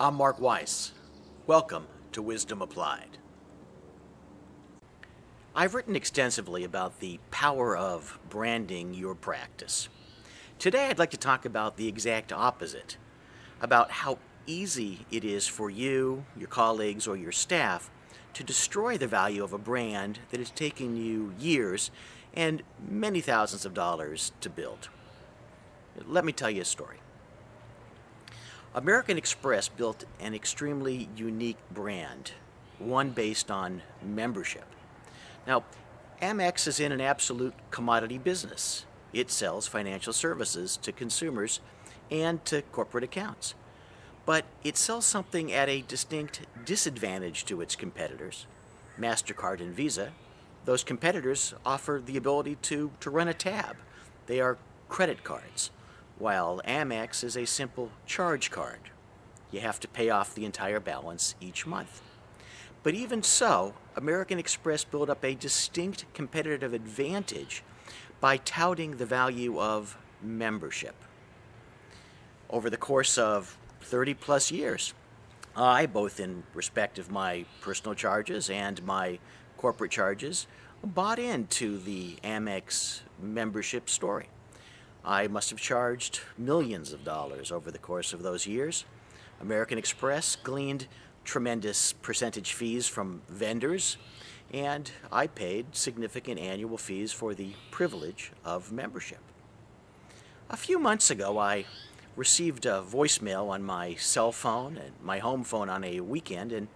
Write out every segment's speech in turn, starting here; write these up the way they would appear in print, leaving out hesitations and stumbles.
I'm Mark Weiss. Welcome to Wisdom Applied. I've written extensively about the power of branding your practice. Today I'd like to talk about the exact opposite, about how easy it is for you, your colleagues, or your staff to destroy the value of a brand that has taken you years and many thousands of dollars to build. Let me tell you a story. American Express built an extremely unique brand, one based on membership. Now, Amex is in an absolute commodity business. It sells financial services to consumers and to corporate accounts. But it sells something at a distinct disadvantage to its competitors. MasterCard and Visa, those competitors offer the ability to run a tab. They are credit cards, while Amex is a simple charge card. You have to pay off the entire balance each month. But even so, American Express built up a distinct competitive advantage by touting the value of membership. Over the course of 30 plus years, I, both in respect of my personal charges and my corporate charges, bought into the Amex membership story. I must have charged millions of dollars over the course of those years. American Express gleaned tremendous percentage fees from vendors, and I paid significant annual fees for the privilege of membership. A few months ago, I received a voicemail on my cell phone and my home phone on a weekend and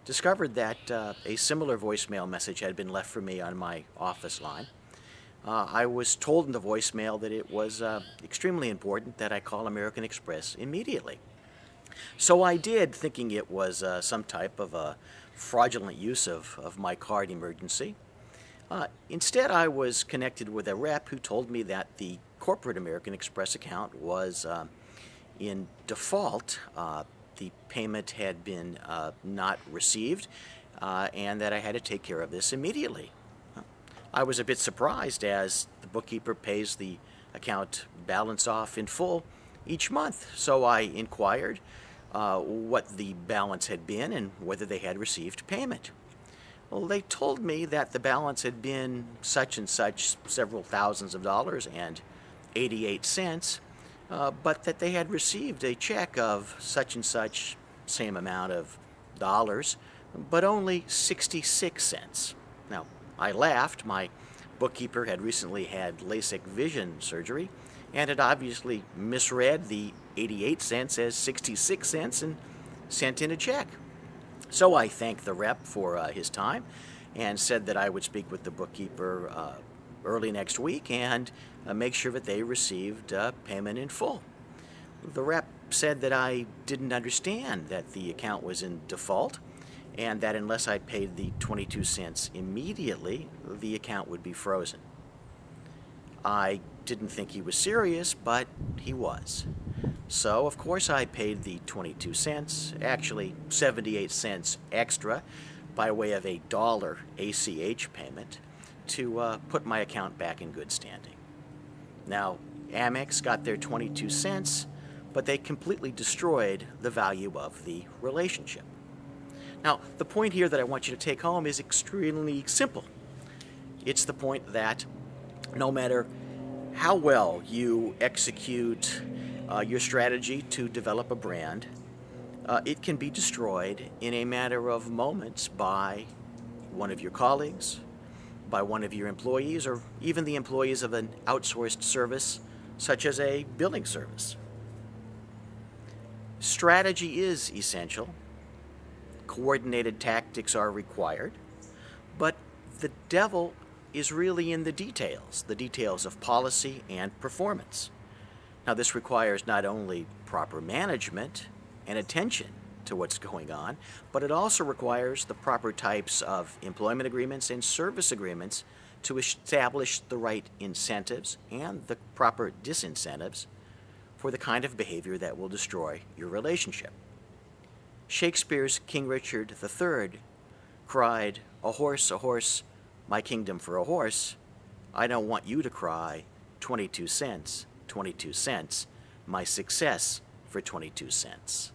discovered that a similar voicemail message had been left for me on my office line. I was told in the voicemail that it was extremely important that I call American Express immediately. So I did, thinking it was some type of a fraudulent use of my card emergency. Instead, I was connected with a rep who told me that the corporate American Express account was in default. The payment had been not received, and that I had to take care of this immediately. I was a bit surprised, as the bookkeeper pays the account balance off in full each month. So I inquired what the balance had been and whether they had received payment. Well, they told me that the balance had been such and such, several thousands of dollars and 88 cents, but that they had received a check of such and such, same amount of dollars, but only 66 cents. Now, I laughed. My bookkeeper had recently had LASIK vision surgery and had obviously misread the 88 cents as 66 cents and sent in a check. So I thanked the rep for his time and said that I would speak with the bookkeeper early next week and make sure that they received payment in full. The rep said that I didn't understand that the account was in default, and that unless I paid the 22 cents immediately, the account would be frozen. I didn't think he was serious, but he was. So, of course, I paid the 22 cents, actually 78 cents extra, by way of a dollar ACH payment to put my account back in good standing. Now, Amex got their 22 cents, but they completely destroyed the value of the relationship. Now, the point here that I want you to take home is extremely simple. It's the point that no matter how well you execute your strategy to develop a brand, it can be destroyed in a matter of moments by one of your colleagues, by one of your employees, or even the employees of an outsourced service such as a billing service. Strategy is essential. Coordinated tactics are required, but the devil is really in the details of policy and performance. Now, this requires not only proper management and attention to what's going on, but it also requires the proper types of employment agreements and service agreements to establish the right incentives and the proper disincentives for the kind of behavior that will destroy your relationship. Shakespeare's King Richard III cried, a horse, my kingdom for a horse." I don't want you to cry, 22 cents, 22 cents, my success for 22 cents.